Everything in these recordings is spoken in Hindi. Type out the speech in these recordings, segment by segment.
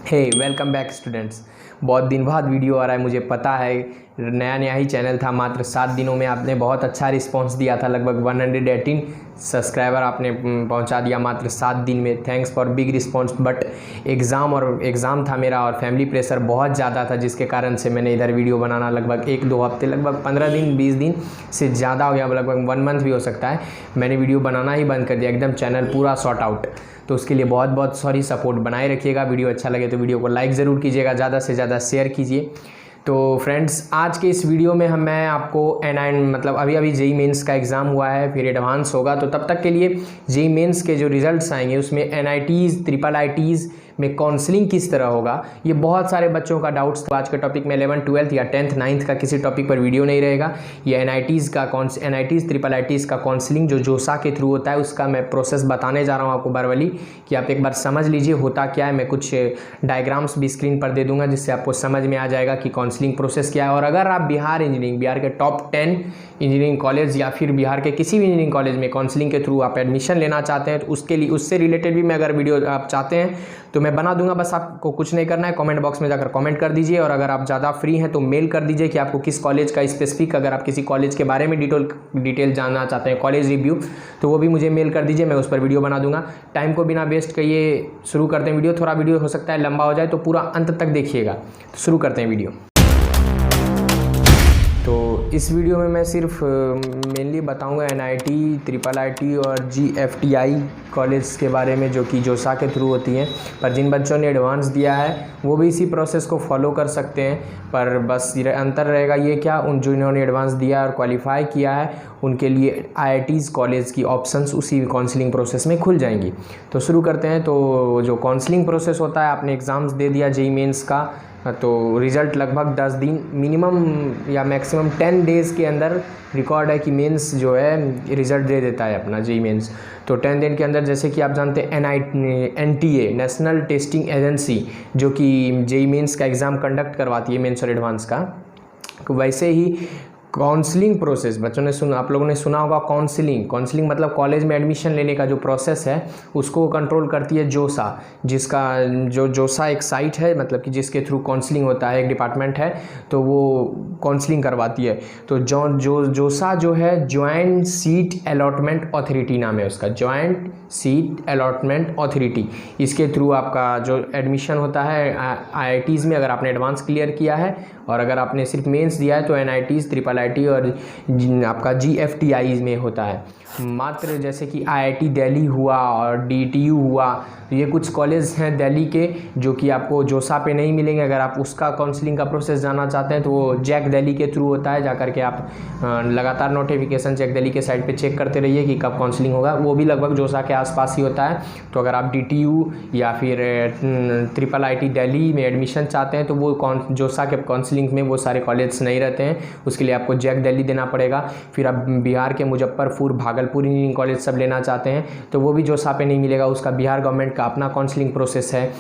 हे वेलकम बैक स्टूडेंट्स। बहुत दिन बाद वीडियो आ रहा है, मुझे पता है। नया नया ही चैनल था, मात्र 7 दिनों में आपने बहुत अच्छा रिस्पांस दिया था। लगभग 118 सब्सक्राइबर आपने पहुंचा दिया मात्र 7 दिन में। Thanks for big response. But exam था मेरा और फैमिली प्रेशर बहुत ज़्यादा था, जिसके कारण से मैंने इधर वीडियो बनाना लगभग 1-2 हफ्ते, लगभग 15 दिन 20 दिन से ज़्यादा हो गया, लगभग 1 मंथ भी हो सकता है। मैंने वीडियो बनाना ही बंद कर दिया, एकदम चैनल पूरा सॉर्ट आउट। तो उसके लिए बहुत बहुत सॉरी। सपोर्ट बनाए रखिएगा। वीडियो अच्छा लगे तो वीडियो को लाइक ज़रूर कीजिएगा, ज़्यादा से ज़्यादा शेयर कीजिए। तो फ्रेंड्स, आज के इस वीडियो में मैं आपको मतलब अभी जेई मेंस का एग्ज़ाम हुआ है, फिर एडवांस होगा, तो तब तक के लिए जेई मेंस के जो रिजल्ट्स आएंगे उसमें एनआईटीज़ IIITs में काउंसलिंग किस तरह होगा, ये बहुत सारे बच्चों का डाउट्स था। आज के टॉपिक में 11th 12th या 10th 9th का किसी टॉपिक पर वीडियो नहीं रहेगा। ये एनआईटीज़ IIITs का काउंसलिंग जो जोसा के थ्रू होता है, उसका मैं प्रोसेस बताने जा रहा हूँ आपको बारवली, कि आप एक बार समझ लीजिए होता क्या है। मैं कुछ डायग्राम्स भी स्क्रीन पर दे दूंगा, जिससे आपको समझ में आ जाएगा कि काउंसलिंग प्रोसेस क्या है। और अगर आप बिहार के टॉप 10 इंजीनियरिंग कॉलेज या फिर बिहार के किसी भी इंजीनियरिंग कॉलेज में काउंसलिंग के थ्रू आप एडमिशन लेना चाहते हैं, तो उसके लिए उससे रिलेटेड भी मैं अगर वीडियो आप चाहते हैं तो मैं बना दूंगा। बस आपको कुछ नहीं करना है, कमेंट बॉक्स में जाकर कमेंट कर दीजिए। और अगर आप ज़्यादा फ्री हैं तो मेल कर दीजिए कि आपको किस कॉलेज का स्पेसिफिक, अगर आप किसी कॉलेज के बारे में डिटेल जानना चाहते हैं, कॉलेज रिव्यू, तो वो भी मुझे मेल कर दीजिए, मैं उस पर वीडियो बना दूंगा। टाइम को बिना वेस्ट किए शुरू करते हैं वीडियो। थोड़ा वीडियो हो सकता है लंबा हो जाए, तो पूरा अंत तक देखिएगा। तो शुरू करते हैं वीडियो। तो इस वीडियो में मैं सिर्फ मेनली बताऊंगा एनआईटी, IIIT और GFTI कॉलेज के बारे में, जो कि जोसा के थ्रू होती हैं। पर जिन बच्चों ने एडवांस दिया है वो भी इसी प्रोसेस को फॉलो कर सकते हैं। पर बस अंतर रहेगा ये क्या, जिन्होंने एडवांस दिया और क्वालिफाई किया है उनके लिए IITs कॉलेज की ऑप्शंस उसी काउंसलिंग प्रोसेस में खुल जाएंगी। तो शुरू करते हैं। तो जो काउंसलिंग प्रोसेस होता है, आपने एग्ज़ाम्स दे दिया जेई मेंस का, तो रिज़ल्ट लगभग 10 दिन मिनिमम या मैक्सिमम 10 डेज़ के अंदर रिकॉर्ड है कि मेंस जो है रिज़ल्ट दे देता है अपना जेई मेंस। तो 10 दिन के अंदर, जैसे कि आप जानते हैं NTA नेशनल टेस्टिंग एजेंसी, जो कि जेई मेंस का एग्ज़ाम कंडक्ट करवाती है, मेंस और एडवांस का, तो वैसे ही काउंसलिंग प्रोसेस आप लोगों ने सुना होगा। काउंसलिंग मतलब कॉलेज में एडमिशन लेने का जो प्रोसेस है, उसको कंट्रोल करती है जोसा, जिसका जोसा एक साइट है, मतलब कि जिसके थ्रू काउंसलिंग होता है, एक डिपार्टमेंट है, तो वो काउंसलिंग करवाती है। तो जोसा जो है जॉइंट सीट अलॉटमेंट अथॉरिटी नाम है उसका, जॉइंट सीट अलॉटमेंट अथॉरिटी। इसके थ्रू आपका जो एडमिशन होता है IITs में, अगर आपने एडवांस क्लियर किया है और अगर आपने सिर्फ मेंस दिया है, तो NITs IIIT और आपका GFTI में होता है। मात्र जैसे कि IIT दिल्ली हुआ और DTU हुआ, तो ये कुछ कॉलेज हैं दिल्ली के जो कि आपको जोसा पे नहीं मिलेंगे। अगर आप उसका काउंसलिंग का प्रोसेस जानना चाहते हैं तो वो जैक दिल्ली के थ्रू होता है। जाकर के आप लगातार नोटिफिकेशन जैक दिल्ली के साइट पे चेक करते रहिए कि कब काउंसलिंग होगा। वो भी लगभग जोसा के आसपास ही होता है। तो अगर आप DTU या फिर IIIT दिल्ली में एडमिशन चाहते हैं, तो वो जोसा के काउंसलिंग में वो सारे कॉलेज नहीं रहते हैं, उसके लिए आपको जैक दिल्ली देना पड़ेगा। फिर आप बिहार के मुजफ्फरपुर, भागलपुर इंजीनियरिंग कॉलेज सब लेना चाहते हैं तो वो भी जोसा पे नहीं मिलेगा, उसका बिहार गवर्नमेंट का अपना काउंसलिंग प्रोसेस है।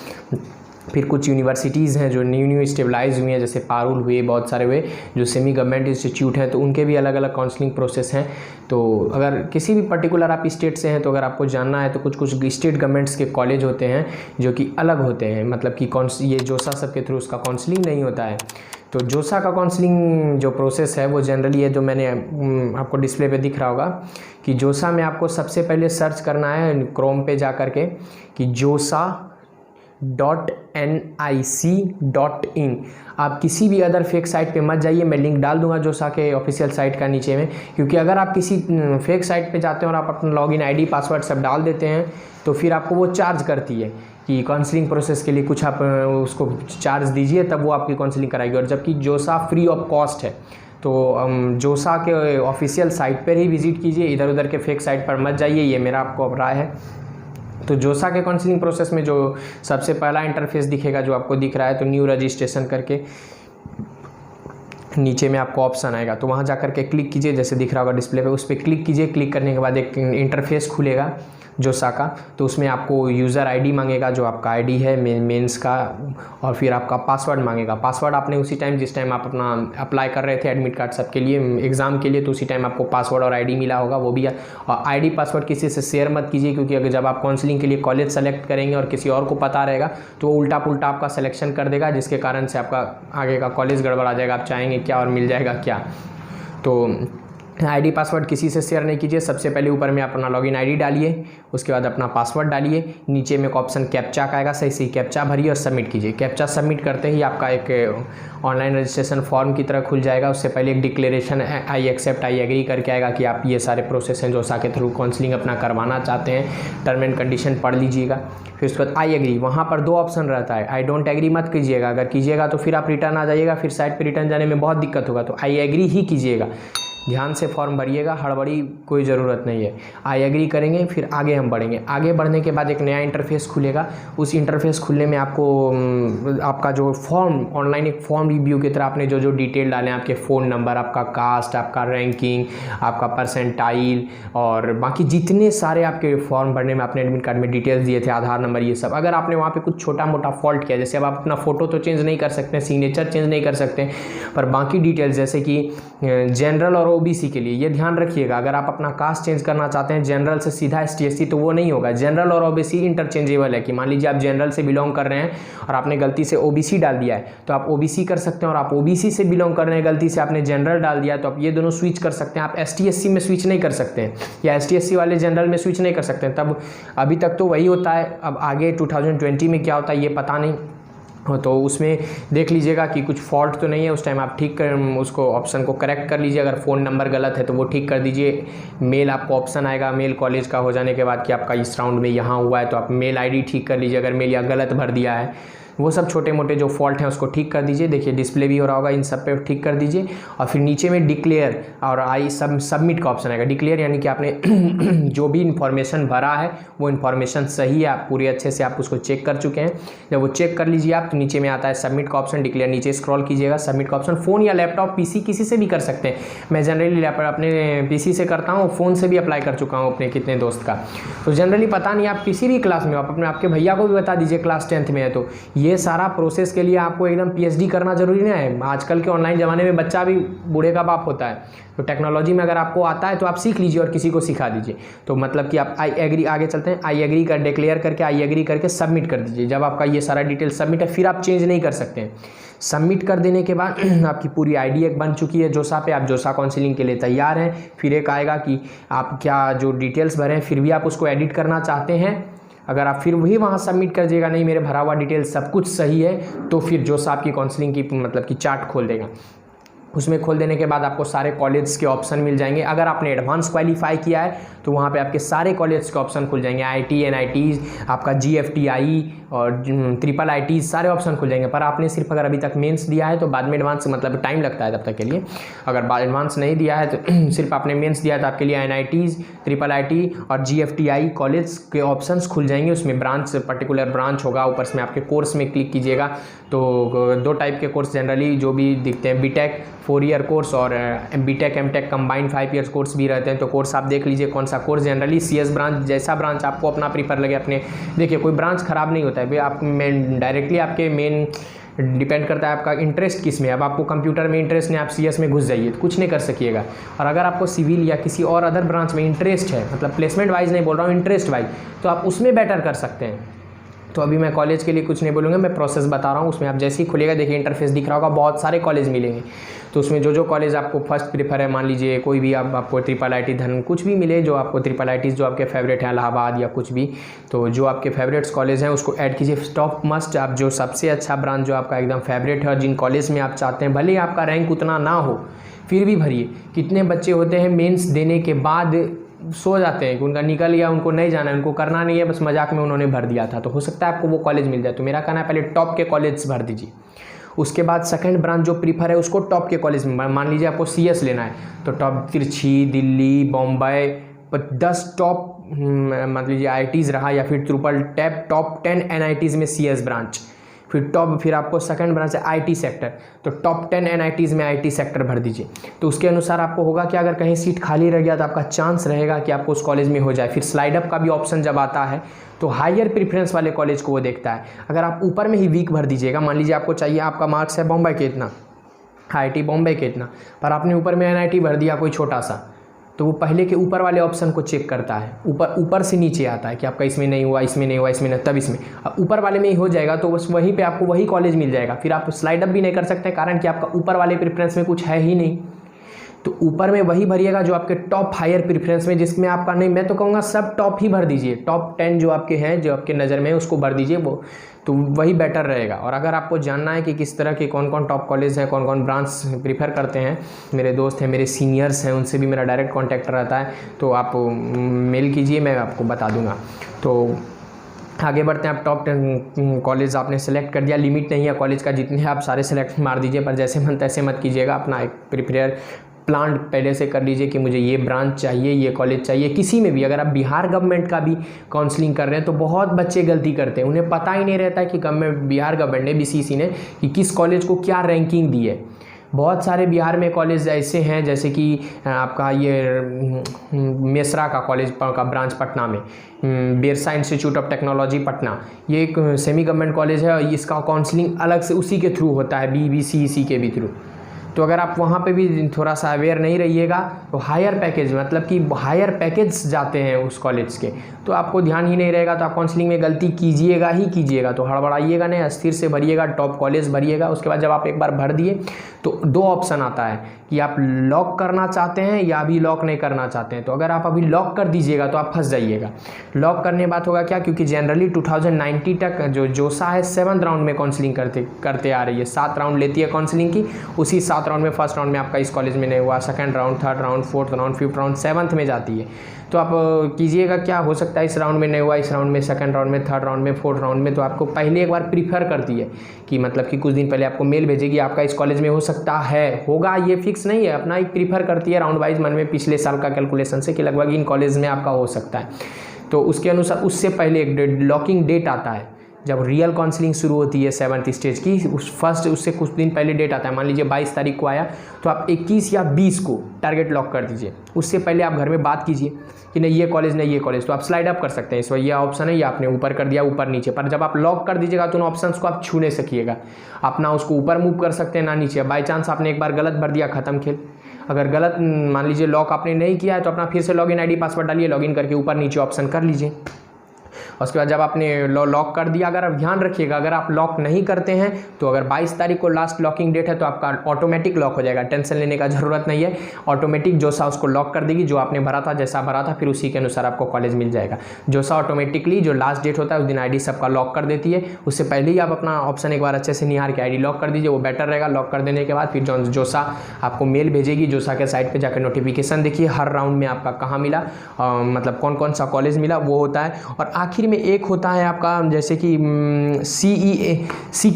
फिर कुछ यूनिवर्सिटीज़ हैं जो न्यू स्टेबलाइज हुई हैं, जैसे पारुल हुए, बहुत सारे हुए जो सेमी गवर्नमेंट इंस्टीट्यूट हैं, तो उनके भी अलग अलग काउंसलिंग प्रोसेस हैं। तो अगर किसी भी पर्टिकुलर आप स्टेट से हैं, तो अगर आपको जानना है तो कुछ स्टेट गवर्नमेंट्स के कॉलेज होते हैं जो कि अलग होते हैं, मतलब कि ये जोसा सब के थ्रू उसका काउंसलिंग नहीं होता है। तो जोसा का काउंसलिंग जो प्रोसेस है वो जनरली है, जो मैंने आपको डिस्प्ले पे दिख रहा होगा, कि जोसा में आपको सबसे पहले सर्च करना है क्रोम पे जा कर के कि josa.nic.in। आप किसी भी अदर फेक साइट पे मत जाइए, मैं लिंक डाल दूंगा जोसा के ऑफिशियल साइट का नीचे में। क्योंकि अगर आप किसी फेक साइट पे जाते हैं और आप अपना लॉगिन ID पासवर्ड सब डाल देते हैं, तो फिर आपको वो चार्ज करती है कि काउंसलिंग प्रोसेस के लिए कुछ आप उसको चार्ज दीजिए, तब वो आपकी काउंसलिंग कराएगी। और जबकि जोसा फ्री ऑफ कॉस्ट है। तो जोसा के ऑफिशियल साइट पर ही विजिट कीजिए, इधर उधर के फेक साइट पर मत जाइए, ये मेरा आपको राय है। तो जोसा के काउंसलिंग प्रोसेस में जो सबसे पहला इंटरफेस दिखेगा, जो आपको दिख रहा है, तो न्यू रजिस्ट्रेशन करके नीचे में आपको ऑप्शन आएगा, तो वहाँ जा कर के क्लिक कीजिए, जैसे दिख रहा होगा डिस्प्ले पे, उस पर क्लिक कीजिए। क्लिक करने के बाद एक इंटरफेस खुलेगा। जोसा का। तो उसमें आपको यूज़र आईडी मांगेगा, जो आपका आईडी है मेंस का, और फिर आपका पासवर्ड मांगेगा। पासवर्ड आपने उसी टाइम जिस टाइम आप अपना अप्लाई कर रहे थे एडमिट कार्ड सबके लिए एग्ज़ाम के लिए, तो उसी टाइम आपको पासवर्ड और आईडी मिला होगा, वो भी। और आईडी पासवर्ड किसी से शेयर मत कीजिए, क्योंकि अगर जब आप काउंसलिंग के लिए कॉलेज सेलेक्ट करेंगे और किसी और को पता रहेगा तो वो उल्टा पुल्टा आपका सिलेक्शन कर देगा, जिसके कारण से आपका आगे का कॉलेज गड़बड़ा जाएगा, आप चाहेंगे क्या और मिल जाएगा क्या। तो आईडी पासवर्ड किसी से शेयर नहीं कीजिए। सबसे पहले ऊपर में अपना लॉगिन आईडी डालिए, उसके बाद अपना पासवर्ड डालिए, नीचे में एक ऑप्शन कैप्चा का आएगा, सही सही कैप्चा भरिए और सबमिट कीजिए। कैप्चा सबमिट करते ही आपका एक ऑनलाइन रजिस्ट्रेशन फॉर्म की तरह खुल जाएगा। उससे पहले एक declaration I accept I agree करके आएगा कि आप ये सारे प्रोसेस हैं जोसा के थ्रू काउंसलिंग अपना करवाना चाहते हैं, टर्म एंड कंडीशन पढ़ लीजिएगा। फिर उसके बाद आई एग्री, वहाँ पर 2 ऑप्शन रहता है, आई डोंट एग्री मत कीजिएगा, अगर कीजिएगा तो फिर आप रिटर्न आ जाइएगा, फिर साइट पर रिटर्न जाने में बहुत दिक्कत होगा, तो आई एग्री ही कीजिएगा। ध्यान से फॉर्म भरिएगा, हड़बड़ी कोई ज़रूरत नहीं है। आई एग्री करेंगे, फिर आगे हम बढ़ेंगे। आगे बढ़ने के बाद एक नया इंटरफेस खुलेगा। उस इंटरफेस खुलने में आपको आपका जो फॉर्म ऑनलाइन एक फॉर्म रिव्यू की तरह आपने जो जो डिटेल डाले हैं, आपके फ़ोन नंबर, आपका कास्ट, आपका रैंकिंग, आपका परसेंटाइल और बाकी जितने सारे आपके फॉर्म भरने में आपने एडमिट कार्ड में डिटेल्स दिए थे, आधार नंबर, ये सब। अगर आपने वहाँ पर कुछ छोटा मोटा फॉल्ट किया, जैसे अब आप अपना फ़ोटो तो चेंज नहीं कर सकते, सिग्नेचर चेंज नहीं कर सकते, पर बाकी डिटेल्स जैसे कि जनरल और ओबीसी के लिए ये ध्यान रखिएगा। अगर आप अपना कास्ट चेंज करना चाहते हैं जनरल से सीधा एसटीएससी, तो वो नहीं होगा। जनरल और ओबीसी इंटरचेंजेबल है, कि मान लीजिए आप जनरल से बिलोंग कर रहे हैं और आपने गलती से ओबीसी डाल दिया है, तो आप ओबीसी कर सकते हैं, और आप ओबीसी से बिलोंग कर रहे हैं, गलती से आपने जनरल डाल दिया, तो आप ये दोनों स्विच कर सकते हैं। आप एसटीएससी में स्विच नहीं कर सकते हैं, या एसटीएससी वाले जनरल में स्विच नहीं कर सकते हैं। तब अभी तक तो वही होता है, अब आगे 2020 में क्या होता है ये पता नहीं। तो उसमें देख लीजिएगा कि कुछ फॉल्ट तो नहीं है, उस टाइम आप ठीक कर उसको ऑप्शन को करेक्ट कर लीजिए। अगर फ़ोन नंबर गलत है तो वो ठीक कर दीजिए। मेल आपको ऑप्शन आएगा मेल कॉलेज का हो जाने के बाद कि आपका इस राउंड में यहाँ हुआ है, तो आप मेल आईडी ठीक कर लीजिए। अगर मेल या गलत भर दिया है, वो सब छोटे मोटे जो फॉल्ट हैं उसको ठीक कर दीजिए। देखिए डिस्प्ले भी हो रहा होगा, इन सब पे ठीक कर दीजिए। और फिर नीचे में डिक्लेयर और सबमिट का ऑप्शन आएगा। डिक्लेयर यानी कि आपने जो भी इन्फॉर्मेशन भरा है वो इन्फॉर्मेशन सही है, आप पूरे अच्छे से आप उसको चेक कर चुके हैं। जब वो चेक कर लीजिए आप, तो नीचे में आता है सबमिट का ऑप्शन। डिक्लेयर नीचे स्क्रॉल कीजिएगा, सबमिट का ऑप्शन। फ़ोन या लैपटॉप पीसी किसी से भी कर सकते हैं। मैं जनरली अपने पीसी से करता हूँ, फ़ोन से भी अप्लाई कर चुका हूँ अपने कितने दोस्त का। तो जनरली पता नहीं आप किसी भी क्लास में हो, आप अपने आपके भैया को भी बता दीजिए क्लास 10th में है, तो ये सारा प्रोसेस के लिए आपको एकदम पीएचडी करना जरूरी नहीं है। आजकल के ऑनलाइन ज़माने में बच्चा भी बूढ़े का बाप होता है, तो टेक्नोलॉजी में अगर आपको आता है तो आप सीख लीजिए और किसी को सिखा दीजिए। तो मतलब कि आप आई एग्री, आगे चलते हैं, आई एग्री कर डिक्लेयर करके आई एग्री करके सबमिट कर दीजिए। जब आपका ये सारा डिटेल सबमिट है, फिर आप चेंज नहीं कर सकते हैं। सबमिट कर देने के बाद आपकी पूरी आईडी एक बन चुकी है जोसा पे, आप जोसा काउंसलिंग के लिए तैयार हैं। फिर एक आएगा कि आप क्या जो डिटेल्स भरे हैं फिर भी आप उसको एडिट करना चाहते हैं। अगर आप फिर वही वहाँ सबमिट कर दीजिएगा, नहीं मेरे भरा हुआ डिटेल सब कुछ सही है, तो फिर जोसा आपकी काउंसलिंग की मतलब कि चार्ट खोल देगा। उसमें खोल देने के बाद आपको सारे कॉलेज के ऑप्शन मिल जाएंगे। अगर आपने एडवांस क्वालिफाई किया है तो वहाँ पे आपके सारे कॉलेज के ऑप्शन खुल जाएंगे। आईटी, एनआईटी, आपका जीएफटीआई और ट्रिपल आईटी सारे ऑप्शन खुल जाएंगे। पर आपने सिर्फ अगर अभी तक मेंस दिया है तो बाद में एडवांस मतलब टाइम लगता है तब तक के लिए। अगर एडवांस नहीं दिया है तो सिर्फ आपने मेंस दिया है तो आपके लिए एनआईटीज़, ट्रिपल आईटी और जीएफटीआई कॉलेज के ऑप्शंस खुल जाएंगे। उसमें ब्रांच, पर्टिकुलर ब्रांच होगा, ऊपर में आपके कोर्स में क्लिक कीजिएगा तो 2 टाइप के कोर्स जनरली जो भी दिखते हैं, बीटेक 4 ईयर कोर्स और BTech MTech combined 5 years course भी रहते हैं। तो कोर्स आप देख लीजिए कौन सा कोर्स। जनरली सीएस ब्रांच, जैसा ब्रांच आपको अपना प्रीफर लगे अपने, देखिए कोई ब्रांच खराब नहीं होता है, आप मेन डायरेक्टली आपके मेन डिपेंड करता है आपका इंटरेस्ट किस में। अब आपको कंप्यूटर में इंटरेस्ट नहीं, आप सीएस में घुस जाइए तो कुछ नहीं कर सकिएगा। और अगर आपको सिविल या किसी और अदर ब्रांच में इंटरेस्ट है, मतलब प्लेसमेंट वाइज नहीं बोल रहा हूँ, इंटरेस्ट वाइज, तो आप उसमें बेटर कर सकते हैं। तो अभी मैं कॉलेज के लिए कुछ नहीं बोलूँगा, मैं प्रोसेस बता रहा हूँ। उसमें आप जैसे ही खुलेगा देखिए इंटरफेस दिख रहा होगा, बहुत सारे कॉलेज मिलेंगे। तो उसमें जो जो कॉलेज आपको फर्स्ट प्रीफर है, मान लीजिए कोई भी आपको ट्रिपल आईटी धन कुछ भी मिले, जो आपको ट्रिपल आईटी जो आपके फेवरेट हैं, इलाहाबाद या कुछ भी, तो जो आपके फेवरेट्स कॉलेज हैं उसको ऐड कीजिए। टॉप मस्ट आप जो सबसे अच्छा ब्रांच जो आपका एकदम फेवरेट है और जिन कॉलेज में आप चाहते हैं, भले ही आपका रैंक उतना ना हो फिर भी भरिए। कितने बच्चे होते हैं मेंस देने के बाद सो जाते हैं कि उनका निकल गया, उनको नहीं जाना है, उनको करना नहीं है, बस मजाक में उन्होंने भर दिया था। तो हो सकता है आपको वो कॉलेज मिल जाए। तो मेरा कहना है पहले टॉप के कॉलेज भर दीजिए, उसके बाद सेकंड ब्रांच जो प्रीफर है उसको टॉप के कॉलेज में। मान लीजिए आपको सीएस लेना है तो टॉप तिरछी, दिल्ली, बॉम्बे, 10 टॉप मान लीजिए आईटीज़ रहा, या फिर ट्रिपल टॉप 10 एनआईटीज़ में सीएस ब्रांच, फिर आपको सेकंड ब्रांच है आईटी सेक्टर, तो टॉप 10 एनआईटीज़ में आईटी सेक्टर भर दीजिए। तो उसके अनुसार आपको होगा कि अगर कहीं सीट खाली रह गया तो आपका चांस रहेगा कि आपको उस कॉलेज में हो जाए। फिर स्लाइड अप का भी ऑप्शन जब आता है तो हायर प्रेफरेंस वाले कॉलेज को वो देखता है। अगर आप ऊपर में ही वीक भर दीजिएगा, मान लीजिए आपको चाहिए, आपका मार्क्स है बॉम्बे के इतना, आईआईटी बॉम्बे के इतना, पर आपने ऊपर में एनआईटी भर दिया कोई छोटा सा, तो वो पहले के ऊपर वाले ऑप्शन को चेक करता है, ऊपर से नीचे आता है कि आपका इसमें नहीं हुआ, इसमें नहीं हुआ, इसमें नहीं, तब इसमें ऊपर वाले में ही हो जाएगा तो बस वहीं पे आपको वही कॉलेज मिल जाएगा। फिर आप स्लाइड अप भी नहीं कर सकते, कारण कि आपका ऊपर वाले प्रेफरेंस में कुछ है ही नहीं। तो ऊपर में वही भरिएगा जो आपके टॉप हायर प्रेफरेंस में, जिसमें आपका नहीं, मैं तो कहूँगा सब टॉप ही भर दीजिए, टॉप 10 जो आपके हैं, जो आपके नज़र में है उसको भर दीजिए, वो तो वही बेटर रहेगा। और अगर आपको जानना है कि किस तरह के कौन कौन टॉप कॉलेज हैं, कौन कौन ब्रांच प्रीफर करते हैं, मेरे दोस्त हैं, मेरे सीनियर्स हैं, उनसे भी मेरा डायरेक्ट कॉन्टैक्ट रहता है, तो आप मेल कीजिए, मैं आपको बता दूंगा। तो आगे बढ़ते हैं। आप टॉप 10 कॉलेज आपने सेलेक्ट कर दिया, लिमिट नहीं है कॉलेज का, जितने हैं आप सारे सेलेक्ट मार दीजिए, पर जैसे मन तैसे मत कीजिएगा, अपना एक प्रिपेयर प्लान पहले से कर लीजिए कि मुझे ये ब्रांच चाहिए, ये कॉलेज चाहिए। किसी में भी अगर आप बिहार गवर्नमेंट का भी काउंसलिंग कर रहे हैं तो बहुत बच्चे गलती करते हैं, उन्हें पता ही नहीं रहता है कि गवर्नमेंट, बिहार गवर्नमेंट ने, बीसीसी ने, कि किस कॉलेज को क्या रैंकिंग दी है। बहुत सारे बिहार में कॉलेज ऐसे हैं, जैसे कि आपका ये मेसरा का कॉलेज का ब्रांच पटना में, Birsa institute of technology Patna, ये एक सेमी गवर्नमेंट कॉलेज है, इसका काउंसलिंग अलग से उसी के थ्रू होता है, बीबीसीईसी के भी थ्रू। तो अगर आप वहाँ पे भी थोड़ा सा अवेयर नहीं रहिएगा तो हायर पैकेज, मतलब कि हायर पैकेज जाते हैं उस कॉलेज के, तो आपको ध्यान ही नहीं रहेगा, तो आप काउंसलिंग में गलती कीजिएगा ही कीजिएगा। तो हड़बड़ाइएगा नहीं, स्थिर से भरिएगा, टॉप कॉलेज भरिएगा। उसके बाद जब आप एक बार भर दिए तो 2 ऑप्शन आता है कि आप लॉक करना चाहते हैं या अभी लॉक नहीं करना चाहते हैं। तो अगर आप अभी लॉक कर दीजिएगा तो आप फंस जाइएगा। लॉक करने बात होगा क्या, क्योंकि जनरली 2019 तक जो जोसा है 7th राउंड में काउंसलिंग करते आ रही है, 7 राउंड लेती है काउंसलिंग की। उसी 7 राउंड में फर्स्ट राउंड में आपका इस कॉलेज में नहीं हुआ, second round, third round, fourth round, fifth round, 7th में जाती है। तो आप कीजिएगा क्या, हो सकता है इस राउंड में नहीं हुआ, इस राउंड में, सेकंड राउंड में, थर्ड राउंड में, फोर्थ राउंड में, तो आपको पहले एक बार प्रीफर करती है कि मतलब कि कुछ दिन पहले आपको मेल भेजेगी आपका इस कॉलेज में हो सकता है, होगा, ये फिक्स नहीं है, अपना एक प्रीफर करती है राउंड वाइज मन में पिछले साल का कैलकुलेशन से कि लगभग इन कॉलेज में आपका हो सकता है। तो उसके अनुसार उससे पहले एक लॉकिंग डेट आता है, जब रियल काउंसलिंग शुरू होती है 7th स्टेज की, उससे कुछ दिन पहले डेट आता है। मान लीजिए 22 तारीख को आया तो आप 21 या 20 को टारगेट लॉक कर दीजिए। उससे पहले आप घर में बात कीजिए कि नहीं ये कॉलेज, नहीं ये कॉलेज, तो आप स्लाइड अप कर सकते हैं। इस ये ऑप्शन है, ये आपने ऊपर कर दिया, ऊपर नीचे। पर जब आप लॉक कर दीजिएगा तो उन ऑप्शंस को आप छू नहीं सकिएगा, अपना उसको ऊपर मूव कर सकते हैं ना नीचे। बाई चांस आपने एक बार गलत भर दिया, खत्म खेल। अगर गलत मान लीजिए लॉक आपने नहीं किया है तो अपना फिर से लॉगिन आईडी पासवर्ड डालिए, लॉगिन करके ऊपर नीचे ऑप्शन कर लीजिए। उसके बाद जब आपने लॉक कर दिया, अगर आप ध्यान रखिएगा, अगर आप लॉक नहीं करते हैं तो अगर 22 तारीख को लास्ट लॉकिंग डेट है तो आपका ऑटोमेटिक लॉक हो जाएगा, टेंशन लेने का ज़रूरत नहीं है। ऑटोमेटिक जोसा उसको लॉक कर देगी, जो आपने भरा था, जैसा भरा था, फिर उसी के अनुसार आपको कॉलेज मिल जाएगा। जोसा ऑटोमेटिकली जो लास्ट डेट होता है उस दिन आईडी सबका लॉक कर देती है। उससे पहले ही आप अपना ऑप्शन एक बार अच्छे से निहार के आईडी लॉक कर दीजिए, वो बेटर रहेगा। लॉक कर देने के बाद फिर जोसा आपको मेल भेजेगी, जोसा के साइट पर जाकर नोटिफिकेशन देखिए हर राउंड में आपका कहाँ मिला, मतलब कौन कौन सा कॉलेज मिला वो होता है। और आखिर में एक होता है आपका जैसे कि सी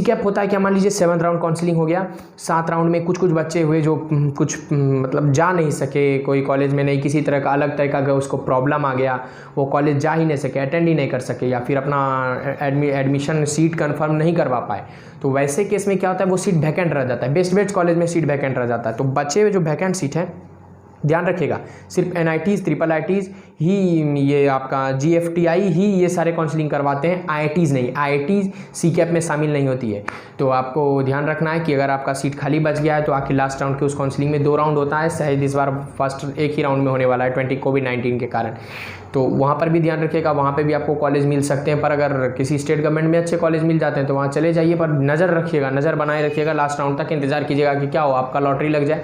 कैप होता है। क्या मान लीजिए 7th राउंड काउंसलिंग हो गया, 7 राउंड में कुछ बच्चे हुए जो कुछ मतलब जा नहीं सके, कोई कॉलेज में नहीं, किसी तरह का अलग तरह का उसको प्रॉब्लम आ गया, वो कॉलेज जा ही नहीं सके, अटेंड ही नहीं कर सके, या फिर अपना एडमिशन सीट कंफर्म नहीं करवा पाए। तो वैसे केस में क्या होता है, वो सीट वैकेंट रह जाता है, बेस्ट कॉलेज में सीट वैकेंट रह जाता है। तो बचे हुए जो वैकेंट सीट है, ध्यान रखिएगा, सिर्फ एनआईटीज़, ट्रिपल आईटीज़ ही, ये आपका जीएफटीआई ही ये सारे काउंसलिंग करवाते हैं, आईआईटीज़ नहीं। आईआईटीज़ सी कैप में शामिल नहीं होती है। तो आपको ध्यान रखना है कि अगर आपका सीट खाली बच गया है तो आखिर लास्ट राउंड के उस काउंसलिंग में 2 राउंड होता है, शायद इस बार फर्स्ट एक ही राउंड में होने वाला है कोविड-19 के कारण। तो वहाँ पर भी ध्यान रखिएगा, वहाँ पे भी आपको कॉलेज मिल सकते हैं। पर अगर किसी स्टेट गवर्नमेंट में अच्छे कॉलेज मिल जाते हैं तो वहाँ चले जाइए, पर नज़र रखिएगा, नज़र बनाए रखिएगा, लास्ट राउंड तक इंतजार कीजिएगा कि क्या हो, आपका लॉटरी लग जाए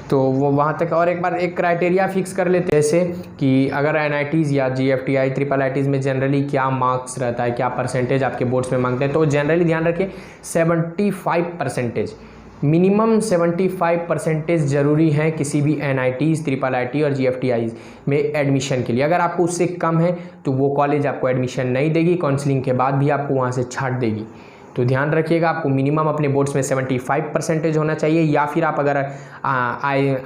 तो वो वहाँ तक। और एक बार एक क्राइटेरिया फिक्स कर लेते हैं, जैसे कि अगर एनआईटीज़ या जीएफटीआई, ट्रिपल आईटीज़ में जनरली क्या मार्क्स रहता है, क्या परसेंटेज आपके बोर्ड्स में मांगते हैं, तो जनरली ध्यान रखिए 75%, मिनिमम 75% ज़रूरी है किसी भी एनआईटीज़, ट्रिपल आईटी और जीएफटीआई में एडमिशन के लिए। अगर आपको उससे कम है तो वो कॉलेज आपको एडमिशन नहीं देगी, काउंसलिंग के बाद भी आपको वहाँ से छांट देगी। तो ध्यान रखिएगा, आपको मिनिमम अपने बोर्ड्स में 75% होना चाहिए, या फिर आप अगर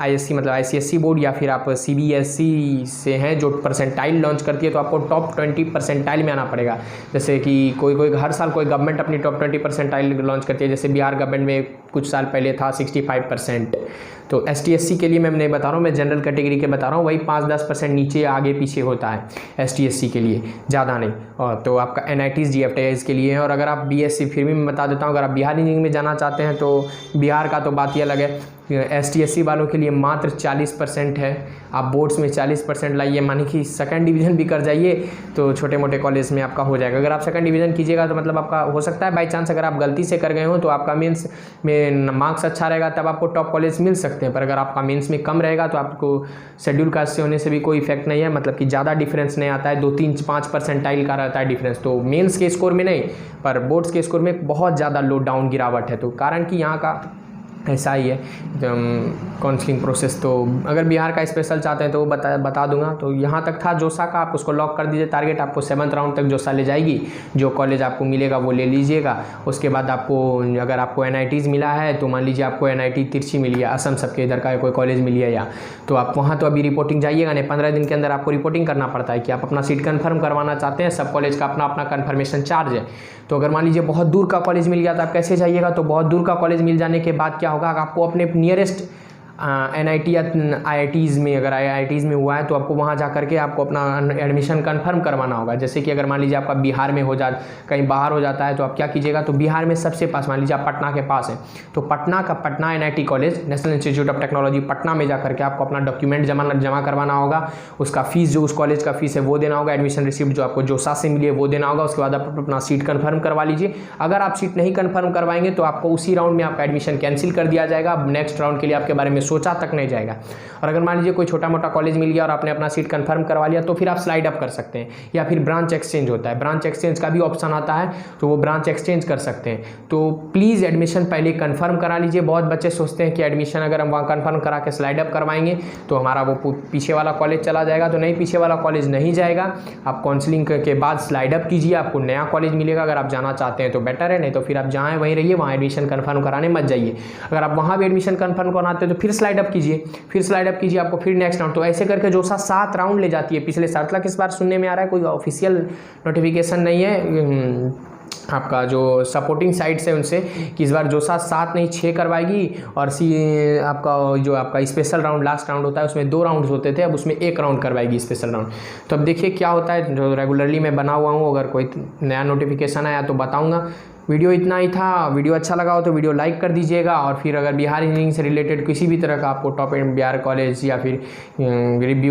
ISC मतलब ICSE बोर्ड या फिर आप CBSE से हैं जो परसेंटाइल लॉन्च करती है, तो आपको टॉप 20 परसेंटाइल में आना पड़ेगा। जैसे कि कोई हर साल कोई गवर्नमेंट अपनी टॉप 20 परसेंटाइल लॉन्च करती है, जैसे बिहार गवर्नमेंट में कुछ साल पहले था 65%। तो ST/SC के लिए मैं नहीं बता रहा हूँ, मैं जनरल कैटेगरी के बता रहा हूँ, वही 5-10% नीचे आगे पीछे होता है ST/SC के लिए, ज़्यादा नहीं। और तो आपका NITs GFTIs के लिए है। और अगर आप BSc, फिर भी मैं बता देता हूँ, अगर आप बिहार इंजीनियरिंग में जाना चाहते हैं तो बिहार का तो बात ही अलग है। ST/SC वालों के लिए मात्र 40% है। आप बोर्ड्स में 40% लाइए, माने कि सेकंड डिवीज़न भी कर जाइए तो छोटे मोटे कॉलेज में आपका हो जाएगा। अगर आप सेकंड डिवीज़न कीजिएगा तो मतलब आपका हो सकता है बाई चांस अगर आप गलती से कर गए हो तो आपका मेंस में मार्क्स अच्छा रहेगा, तब आपको टॉप कॉलेज मिल सकते हैं। पर अगर आपका मेंस में कम रहेगा तो आपको शेड्यूल कास्ट से होने से भी कोई इफेक्ट नहीं है, मतलब कि ज़्यादा डिफरेंस नहीं आता है, 2-3-5 परसेंटाइल का रहता है डिफरेंस। तो मेंस के स्कोर में नहीं, पर बोर्ड्स के स्कोर में बहुत ज़्यादा लो डाउन गिरावट है। तो कारण कि यहाँ का ऐसा ही है काउंसलिंग प्रोसेस। तो अगर बिहार का स्पेशल चाहते हैं तो वो बता दूंगा। तो यहाँ तक था जोसा का, आप उसको लॉक कर दीजिए टारगेट, आपको 7th राउंड तक जोसा ले जाएगी। जो कॉलेज आपको मिलेगा वो ले लीजिएगा। उसके बाद आपको अगर आपको NITs मिला है तो मान लीजिए आपको NIT तिरछी मिली है, असम सबके इधर का कोई कॉलेज मिली है या, तो आप वहाँ तो अभी रिपोर्टिंग जाइएगा नहीं, 15 दिन के अंदर आपको रिपोर्टिंग करना पड़ता है कि आप अपना सीट कन्फर्म करवाना चाहते हैं। सब कॉलेज का अपना अपना कन्फर्मेशन चार्ज है। तो अगर मान लीजिए बहुत दूर का कॉलेज मिल गया तो आप कैसे जाइएगा? तो बहुत दूर का कॉलेज मिल जाने के बाद क्या होगा, आपको अपने नियरेस्ट NIT या IITs में, अगर IITs में हुआ है तो आपको वहाँ जा करके आपको अपना एडमिशन कंफर्म करवाना होगा। जैसे कि अगर मान लीजिए आपका बिहार में हो कहीं बाहर हो जाता है तो आप क्या कीजिएगा, तो बिहार में सबसे पास, मान लीजिए आप पटना के पास है तो Patna NIT college, national institute of technology Patna में जा करके आपको अपना डॉक्यूमेंट जमा करवाना होगा। उसका फीस जो उस कॉलेज का फीस है वो देना होगा। एडमिशन रिसिप्ट जो आपको जोसा से मिली है वो देना होगा। उसके बाद आप अपना सीट कन्फर्म करवा लीजिए। अगर आप सीट नहीं कन्फर्म करवाएंगे तो आपको उसी राउंड में आपका एडमिशन कैंसिल कर दिया जाएगा। नेक्स्ट राउंड के लिए आपके बारे में सोचा तक नहीं जाएगा। और अगर मान लीजिए कोई छोटा मोटा कॉलेज मिल गया और आपने अपना सीट कंफर्म करवा लिया तो फिर आप स्लाइड अप कर सकते हैं, या फिर ब्रांच एक्सचेंज होता है, ब्रांच एक्सचेंज का भी ऑप्शन आता है तो वो ब्रांच एक्सचेंज कर सकते हैं। तो प्लीज़ एडमिशन पहले कंफर्म करा लीजिए। बहुत बच्चे सोचते हैं कि एडमिशन अगर हम वहाँ कंफर्म करा के स्लाइड अप करवाएंगे तो हमारा वो पीछे वाला कॉलेज चला जाएगा। तो नहीं, पीछे वाला कॉलेज नहीं जाएगा। आप काउंसलिंग के बाद स्लाइड अप कीजिए, आपको नया कॉलेज मिलेगा। अगर आप जाना चाहते हैं तो बेटर है, नहीं तो फिर आप जहाँ वहीं रहिए, वहाँ एडमिशन कंफर्म कराने मत जाइए। अगर आप वहाँ भी एडमिशन कंफर्म कराते हैं तो फिर स्लाइड अप कीजिए, फिर स्लाइड अप कीजिए, आपको फिर नेक्स्ट राउंड। तो ऐसे करके जोसा 7 राउंड ले जाती है। पिछले 7 लाख इस बार सुनने में आ रहा है, कोई ऑफिशियल नोटिफिकेशन नहीं है आपका जो सपोर्टिंग साइट्स है उनसे कि इस बार जोसा 7 नहीं 6 करवाएगी। और आपका जो आपका स्पेशल राउंड लास्ट राउंड होता है उसमें 2 राउंड्स होते थे, अब उसमें 1 राउंड करवाएगी स्पेशल राउंड। तो अब देखिए क्या होता है। जो रेगुलरली मैं बना हुआ हूँ, अगर कोई नया नोटिफिकेशन आया तो बताऊँगा। वीडियो इतना ही था। वीडियो अच्छा लगा हो तो वीडियो लाइक कर दीजिएगा। और फिर अगर बिहार इंजीनियरिंग से रिलेटेड किसी भी तरह का आपको टॉप बिहार कॉलेज या फिर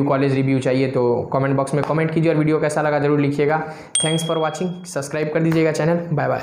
कॉलेज रिव्यू चाहिए तो कमेंट बॉक्स में कमेंट कीजिए। और वीडियो कैसा लगा ज़रूर लिखिएगा। Thanks for watching. सब्सक्राइब कर दीजिएगा चैनल। Bye bye.